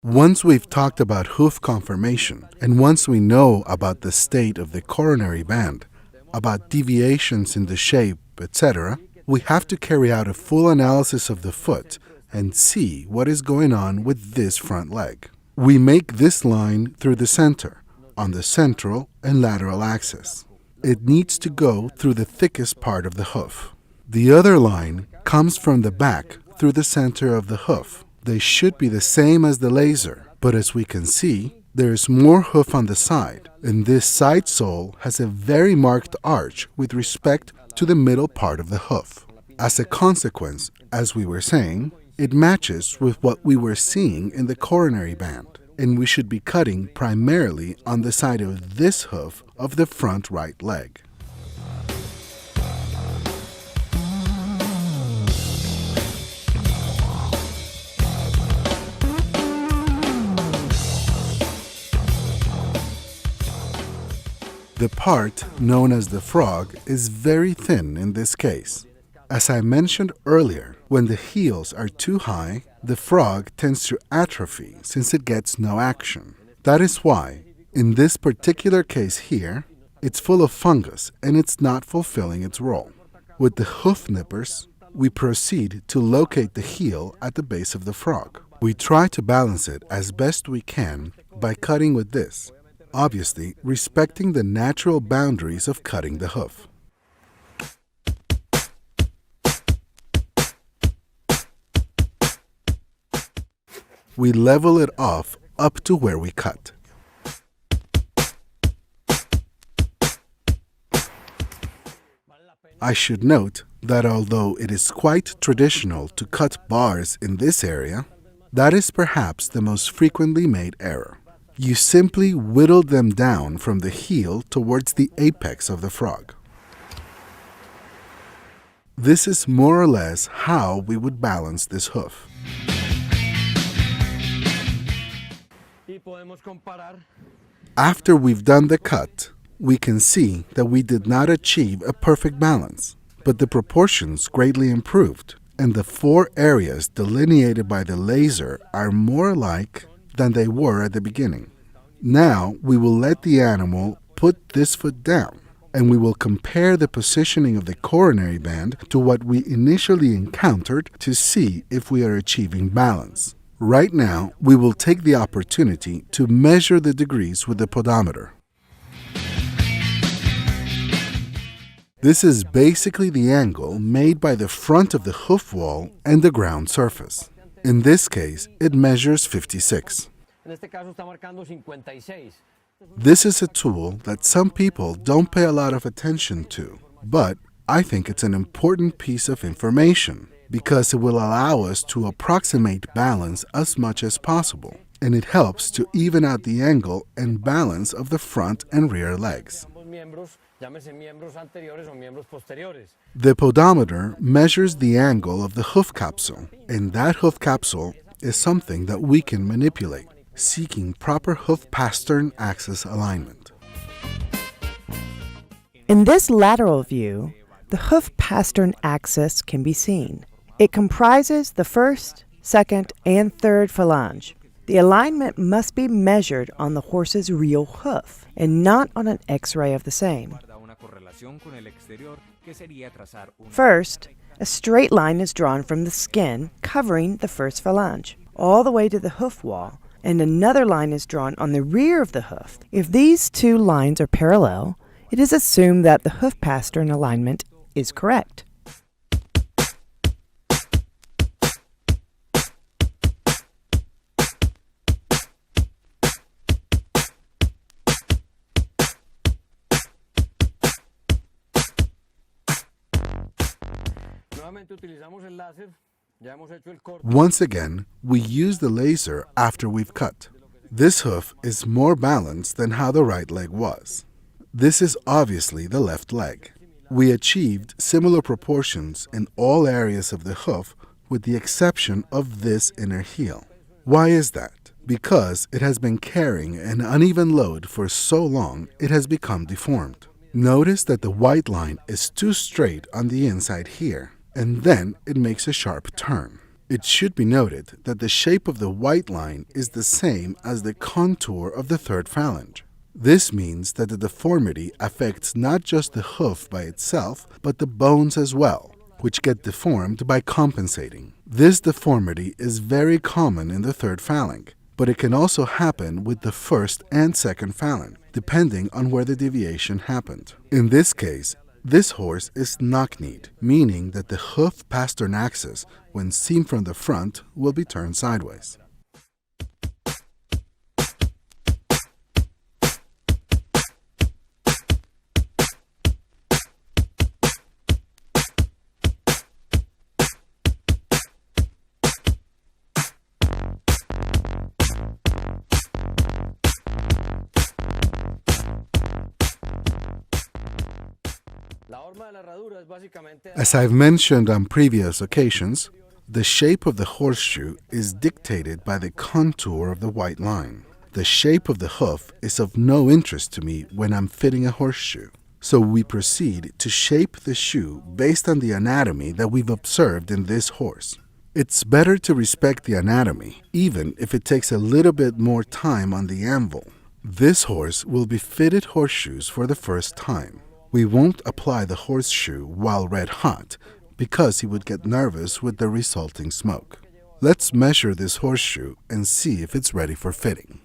Once we've talked about hoof conformation, and once we know about the state of the coronary band, about deviations in the shape, etc., we have to carry out a full analysis of the foot and see what is going on with this front leg. We make this line through the center, on the central and lateral axis. It needs to go through the thickest part of the hoof. The other line comes from the back through the center of the hoof. They should be the same as the laser, but as we can see, there is more hoof on the side, and this side sole has a very marked arch with respect to the middle part of the hoof. As a consequence, as we were saying, it matches with what we were seeing in the coronary band, and we should be cutting primarily on the side of this hoof of the front right leg. The part known as the frog is very thin in this case. As I mentioned earlier, when the heels are too high, the frog tends to atrophy since it gets no action. That is why, in this particular case here, it's full of fungus and it's not fulfilling its role. With the hoof nippers, we proceed to locate the heel at the base of the frog. We try to balance it as best we can by cutting with this, obviously respecting the natural boundaries of cutting the hoof. We level it off up to where we cut. I should note that although it is quite traditional to cut bars in this area, that is perhaps the most frequently made error. You simply whittle them down from the heel towards the apex of the frog. This is more or less how we would balance this hoof. After we've done the cut, we can see that we did not achieve a perfect balance, but the proportions greatly improved, and the 4 areas delineated by the laser are more alike than they were at the beginning. Now we will let the animal put this foot down, and we will compare the positioning of the coronary band to what we initially encountered to see if we are achieving balance. Right now, we will take the opportunity to measure the degrees with the podometer. This is basically the angle made by the front of the hoof wall and the ground surface. In this case, it measures 56. This is a tool that some people don't pay a lot of attention to, but I think it's an important piece of information because it will allow us to approximate balance as much as possible, and it helps to even out the angle and balance of the front and rear legs. The podometer measures the angle of the hoof capsule, and that hoof capsule is something that we can manipulate, seeking proper hoof pastern axis alignment. In this lateral view, the hoof pastern axis can be seen. It comprises the first, second, and third phalange. The alignment must be measured on the horse's real hoof and not on an X-ray of the same. First, a straight line is drawn from the skin covering the first phalange all the way to the hoof wall, and another line is drawn on the rear of the hoof. If these 2 lines are parallel, it is assumed that the hoof pastern alignment is correct. Once again, we use the laser after we've cut. This hoof is more balanced than how the right leg was. This is obviously the left leg. We achieved similar proportions in all areas of the hoof with the exception of this inner heel. Why is that? Because it has been carrying an uneven load for so long it has become deformed. Notice that the white line is too straight on the inside here, and then it makes a sharp turn. It should be noted that the shape of the white line is the same as the contour of the third phalange. This means that the deformity affects not just the hoof by itself, but the bones as well, which get deformed by compensating. This deformity is very common in the third phalanx, but it can also happen with the first and second phalanx, depending on where the deviation happened. In this case, this horse is knock-kneed, meaning that the hoof pastern axis, when seen from the front, will be turned sideways. As I've mentioned on previous occasions, the shape of the horseshoe is dictated by the contour of the white line. The shape of the hoof is of no interest to me when I'm fitting a horseshoe, so we proceed to shape the shoe based on the anatomy that we've observed in this horse. It's better to respect the anatomy, even if it takes a little bit more time on the anvil. This horse will be fitted horseshoes for the first time. We won't apply the horseshoe while red hot because he would get nervous with the resulting smoke. Let's measure this horseshoe and see if it's ready for fitting.